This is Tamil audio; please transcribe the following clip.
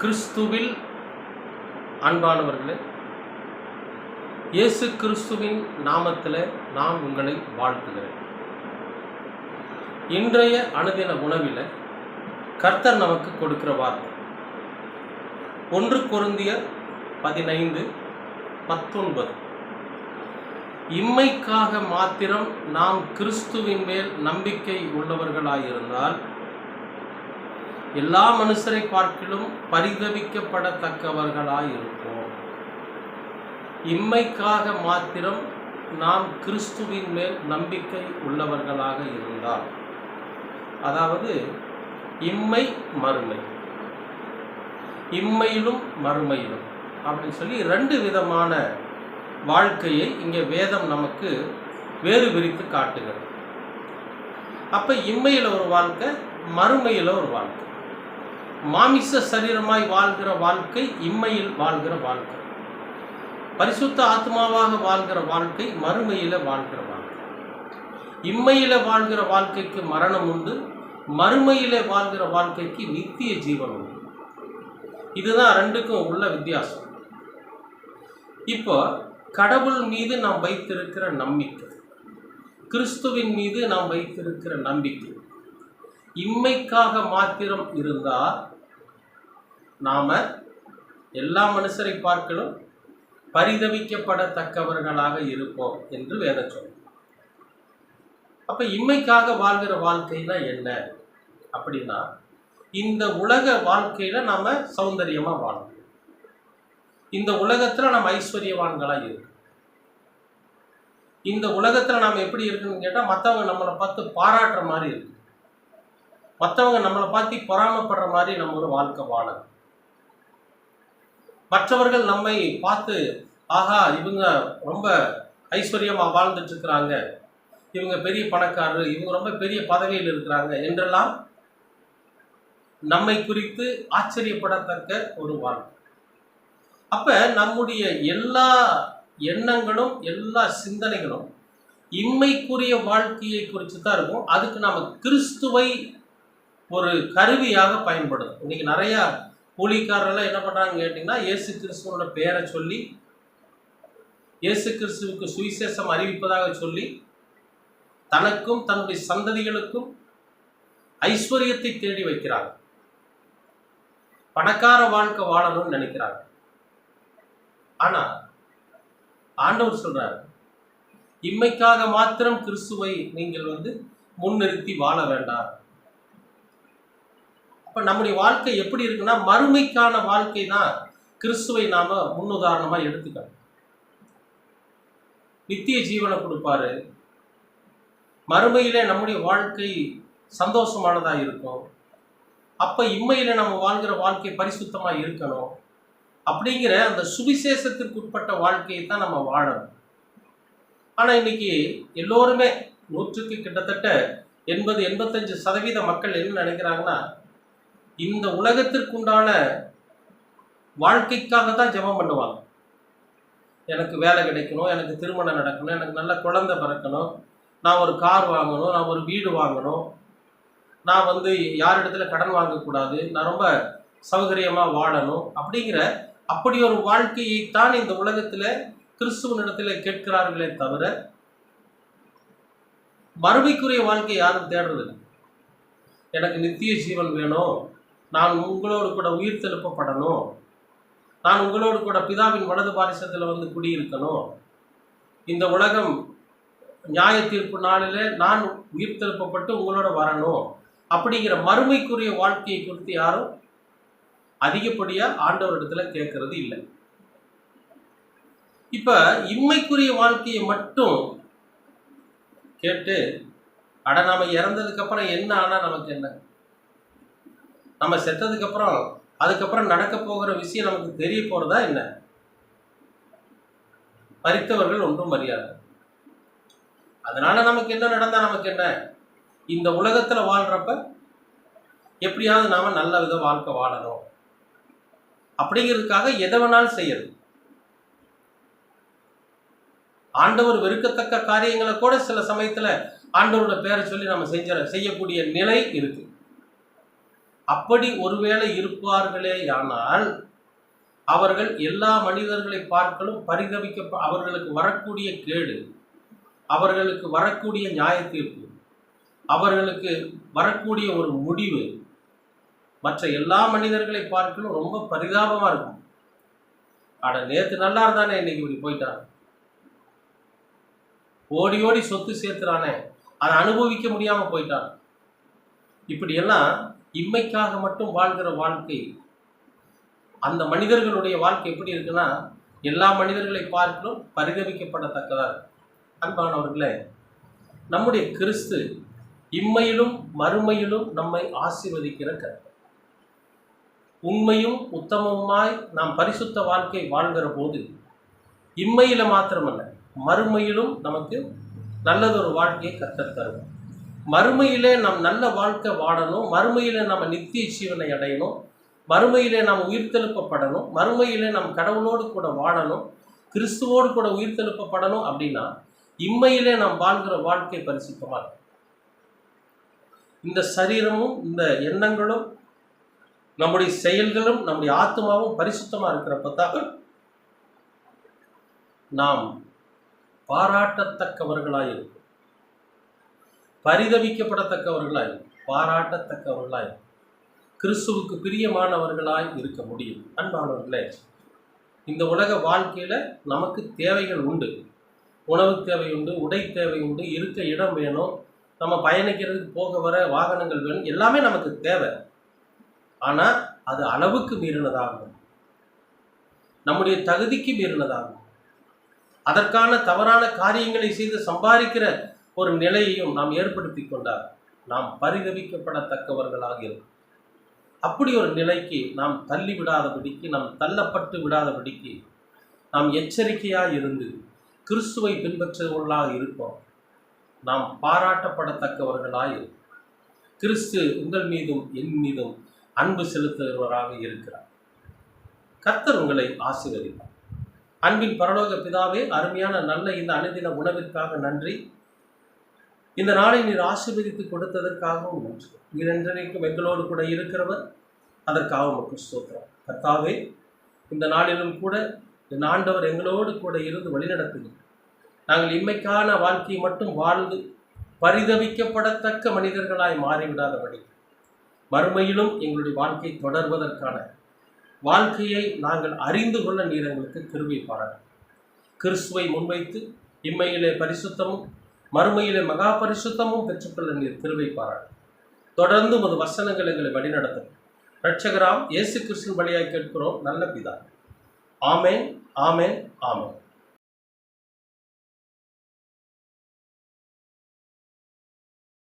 கிறிஸ்துவில் அன்பானவர்களே, இயேசு கிறிஸ்துவின் நாமத்தில் நான் உங்களை வாழ்த்துகிறேன். இன்றைய அனுதின உணவில் கர்த்தர் நமக்கு கொடுக்கிற வார்த்தை 1 கொரிந்தியர் 15:19. இம்மைக்காக மாத்திரம் நாம் கிறிஸ்துவின் மேல் நம்பிக்கை உள்ளவர்களாயிருந்தால் எல்லா மனுஷரை பார்க்கிலும் பரிதபிக்கப்படத்தக்கவர்களாயிருப்போம். இம்மைக்காக மாத்திரம் நாம் கிறிஸ்துவின் மேல் நம்பிக்கை உள்ளவர்களாக இருந்தால், அதாவது இம்மை மறுமை, இம்மையிலும் மறுமையிலும் அப்படின்னு சொல்லி 2 விதமான வாழ்க்கையை இங்கே வேதம் நமக்கு வேறு விரித்து காட்டுகிறது. அப்போ இம்மையில் ஒரு வாழ்க்கை, மறுமையில் ஒரு வாழ்க்கை. மாமிச சரீரமாய் வாழ்கிற வாழ்க்கை இம்மையில் வாழ்கிற வாழ்க்கை, பரிசுத்த ஆத்மாவாக வாழ்கிற வாழ்க்கை மறுமையில் வாழ்கிற வாழ்க்கை. இம்மையில் வாழ்கிற வாழ்க்கைக்கு மரணம் உண்டு, மறுமையில் வாழ்கிற வாழ்க்கைக்கு நித்திய ஜீவன் உண்டு. இதுதான் 2க்கும் உள்ள வித்தியாசம். இப்போ கடவுள் மீது நாம் வைத்திருக்கிற நம்பிக்கை, கிறிஸ்துவின் மீது நாம் வைத்திருக்கிற நம்பிக்கை இம்மைக்காக மாத்திரம் இருந்தால் நாம எல்லா மனுஷரை பார்க்கலும் பரிதபிக்கப்படத்தக்கவர்களாக இருப்போம் என்று வேதம் சொல்லும். அப்ப இம்மைக்காக வாழ்கிற வாழ்க்கைனா என்ன அப்படின்னா, இந்த உலக வாழ்க்கையில நாம சௌந்தரியமா வாழணும். இந்த உலகத்துல நம்ம ஐஸ்வர்யவான்களா இருக்கு. இந்த உலகத்துல நாம எப்படி இருக்குன்னு கேட்டா, மற்றவங்க நம்மளை பார்த்து பாராட்டுற மாதிரி இருக்கு, மற்றவங்க நம்மளை பார்த்து பொறாமப்படுற மாதிரி நம்ம ஒரு வாழ்க்கை வாழணும். மற்றவர்கள் நம்மை பார்த்து ஆஹா இவங்க ரொம்ப ஐஸ்வர்யமாக வாழ்ந்துட்டு இருக்கிறாங்க, இவங்க பெரிய பணக்காரர், இவங்க ரொம்ப பெரிய பதவியில் இருக்கிறாங்க என்றெல்லாம் நம்மை குறித்து ஆச்சரியப்படத்தக்க ஒரு வாழ்க்கை. அப்ப நம்முடைய எல்லா எண்ணங்களும் எல்லா சிந்தனைகளும் இம்மைக்குரிய வாழ்க்கையை குறித்து தான் இருக்கும். அதுக்கு நாம கிறிஸ்துவை ஒரு கருவியாக பயன்படுது. இன்னைக்கு நிறைய ஊழியக்காரர்கள் என்ன பண்றாங்க கேட்டீங்கன்னா, இயேசு கிறிஸ்துவோட பெயரை சொல்லி இயேசு கிறிஸ்துவுக்கு சுவிசேஷம் அறிவிப்பதாக சொல்லி தனக்கும் தன்னுடைய சந்ததிகளுக்கும் ஐஸ்வர்யத்தை தேடி வைக்கிறாங்க, பணக்கார வாழ்க்கை வாழணும்னு நினைக்கிறாங்க. ஆனா ஆண்டவர் சொல்றாரு, இம்மைக்காக மாத்திரம் கிறிஸ்துவை நீங்கள் முன்னிறுத்தி வாழ வேண்டாம். அப்ப நம்முடைய வாழ்க்கை எப்படி இருக்குன்னா, மறுமைக்கான வாழ்க்கை தான் கிறிஸ்துவை நாம முன்னுதாரணமா எடுத்துக்கணும். நித்திய ஜீவனை கொடுப்பாரு, மறுமையிலே நம்முடைய வாழ்க்கை சந்தோஷமானதா இருக்கும். அப்ப இம்மையில நம்ம வாழ்கிற வாழ்க்கை பரிசுத்தமா இருக்கணும். அப்படிங்கிற அந்த சுவிசேஷத்திற்கு உட்பட்ட வாழ்க்கையை தான் நம்ம வாழணும். ஆனா இன்னைக்கு எல்லோருமே 100க்கு கிட்டத்தட்ட 80-85% மக்கள் என்ன நினைக்கிறாங்கன்னா, இந்த உலகத்திற்குண்டான வாழ்க்கைக்காக தான் ஜெபம் பண்ணுவாங்க. எனக்கு வேலை கிடைக்கணும், எனக்கு திருமணம் நடக்கணும், எனக்கு நல்ல குழந்தை பிறக்கணும், நான் ஒரு கார் வாங்கணும், நான் ஒரு வீடு வாங்கணும், நான் யாரிடத்துல கடன் வாங்கக்கூடாது, நான் ரொம்ப சௌகரியமாக வாழணும் அப்படிங்கிற அப்படி ஒரு வாழ்க்கையைத்தான் இந்த உலகத்தில் கிறிஸ்துவனிடத்தில் கேட்கிறார்களே தவிர மறுமைக்குரிய வாழ்க்கை யாரும் தேடுறதில்லை. எனக்கு நித்திய ஜீவன் வேணும், நான் உங்களோடு கூட உயிர் தெழுப்பப்படணும், நான் உங்களோடு கூட பிதாவின் வலது பாரிசத்தில் குடியிருக்கணும், இந்த உலகம் நியாய தீர்ப்பு நாளில் நான் உயிர் தெழுப்பப்பட்டு உங்களோட வரணும் அப்படிங்கிற மறுமைக்குரிய வாழ்க்கையை குறித்து யாரும் அதிகப்படியா ஆண்டவரிடத்துல கேட்கறது இல்லை. இப்ப இம்மைக்குரிய வாழ்க்கையை மட்டும் கேட்டு அட நாம இறந்ததுக்கு அப்புறம் என்ன ஆனா நமக்கு என்ன, நம்ம செத்ததுக்கு அப்புறம் அதுக்கப்புறம் நடக்க போகிற விஷயம் நமக்கு தெரிய போறதா என்ன? மரித்தவர்கள் ஒன்றும் அறியாது. அதனால நமக்கு என்ன நடந்தா நமக்கு என்ன? இந்த உலகத்துல வாழ்றப்ப எப்படியாவது நாம நல்ல வித வாழ்க்கை வாழணும் அப்படிங்கிறதுக்காக எதை வேணாலும் செய்யறது. ஆண்டவர் வெறுக்கத்தக்க காரியங்களை கூட சில சமயத்துல ஆண்டவரோட பேரை சொல்லி நம்ம செய்யக்கூடிய நிலை இருக்கு. அப்படி ஒருவேளை இருப்பார்களேயானால் அவர்கள் எல்லா மனிதர்களை பார்க்கலும் அவர்களுக்கு வரக்கூடிய கேடு, அவர்களுக்கு வரக்கூடிய நியாய தீர்ப்பு, அவர்களுக்கு வரக்கூடிய ஒரு முடிவு மற்ற எல்லா மனிதர்களை பார்க்கலும் ரொம்ப பரிதாபமா இருக்கும். ஆனா நேத்து நல்லா இருந்தானே, இன்னைக்கு இப்படி போயிட்டான். ஓடி ஓடி சொத்து சேர்த்துறானே, அதை அனுபவிக்க முடியாம போயிட்டான். இப்படியெல்லாம் இம்மைக்காக மட்டும் வாழ்கிற வாழ்க்கை, அந்த மனிதர்களுடைய வாழ்க்கை எப்படி இருக்குன்னா, எல்லா மனிதர்களை பார்க்கலும் பரிதவிக்கப்படத்தக்கதா இருக்கு. அன்பானவர்களே, நம்முடைய கிறிஸ்து இம்மையிலும் மறுமையிலும் நம்மை ஆசீர்வதிக்கிற கர்த்தர். உண்மையும் உத்தமமாய் நாம் பரிசுத்த வாழ்க்கை வாழ்கிற போது இம்மையில மாத்திரமல்ல, மறுமையிலும் நமக்கு நல்லதொரு வாழ்க்கையை கர்த்தர் தருவோம். மறுமையிலே நாம் நல்ல வாழ்க்கை வாழணும், மறுமையிலே நம்ம நித்திய ஜீவனை அடையணும், மறுமையிலே நாம் உயிர்த்தெழுப்பப்படணும், மறுமையிலே நாம் கடவுளோடு கூட வாழணும், கிறிஸ்துவோடு கூட உயிர்த்தெழுப்பப்படணும். அப்படின்னா இம்மையிலே நாம் வாழ்கிற வாழ்க்கை பரிசுத்தமாக இருக்கும். இந்த சரீரமும் இந்த எண்ணங்களும் நம்முடைய செயல்களும் நம்முடைய ஆத்மாவும் பரிசுத்தமாக இருக்கிறப்பத்தான் நாம் பாராட்டத்தக்கவர்களாயிருக்கும், பரிதவிக்கப்படத்தக்கவர்களாயிருக்கும், பாராட்டத்தக்கவர்களாயிருக்கும், கிறிஸ்துவுக்கு பிரியமானவர்களாய் இருக்க முடியும். அன்பானவர்களே, இந்த உலக வாழ்க்கையில் நமக்கு தேவைகள் உண்டு. உணவு தேவை உண்டு, உடை தேவை உண்டு, இருக்க இடம் வேணும், நம்ம பயணிக்கிறதுக்கு போக வர வாகனங்கள் வேணும், எல்லாமே நமக்கு தேவை. ஆனால் அது அளவுக்கு மீறினதாகும், நம்முடைய தகுதிக்கு மீறினதாகும். அதற்கான தவறான காரியங்களை செய்து சம்பாதிக்கிற ஒரு நிலையையும் நாம் ஏற்படுத்தி கொண்டால் நாம் பரிதவிக்கப்படத்தக்கவர்களாக இருக்கும். அப்படி ஒரு நிலைக்கு நாம் தள்ளி விடாதபடிக்கு, நாம் தள்ளப்பட்டு விடாதபடிக்கு நாம் எச்சரிக்கையாக இருந்து கிறிஸ்துவை பின்பற்றுவர்களாக இருப்போம். நாம் பாராட்டப்படத்தக்கவர்களாக இருக்கும். கிறிஸ்து உங்கள் மீதும் என் மீதும் அன்பு செலுத்துகிறவராக இருக்கிறார். கர்த்தர் உங்களை ஆசீர்வதிப்பார். அன்பின் பரலோக பிதாவே, அருமையான நல்ல இந்த அனுதின உணவிற்காக நன்றி. இந்த நாளை நீர் ஆசீர்வதித்து கொடுத்ததற்காகவும் நன்றி. நீர் என்றைக்கும் எங்களோடு கூட இருக்கிறவர், அதற்காக உமக்கு ஸ்தோத்திரம். கர்த்தாவே, இந்த நாளிலும் கூட என் ஆண்டவர் எங்களோடு கூட இருந்து வழிநடத்துகிறோம். நாங்கள் இம்மைக்கான வாழ்க்கையை மட்டும் வாழ்ந்து பரிதவிக்கப்படத்தக்க மனிதர்களாய் மாறிவிடாதபடி மறுமையிலும் எங்களுடைய வாழ்க்கை தொடர்வதற்கான வாழ்க்கையை நாங்கள் அறிந்து கொள்ள நீர் எங்களுக்கு கிருபை பாராட்டும். கிறிஸ்துவை முன்வைத்து இம்மையிலே பரிசுத்தமும் மறுமையிலே மகா பரிசுத்தமும் பெற்றுக்கொள்ள நீர் கிருபை பாராட்டும். தொடர்ந்து உமது வசனங்கள் எங்களை வழிநடத்தும். இரட்சகராம் இயேசு கிறிஸ்துவின் வழியாய் கேட்கிறோம் நல்ல பிதா. ஆமென், ஆமென், ஆமென்.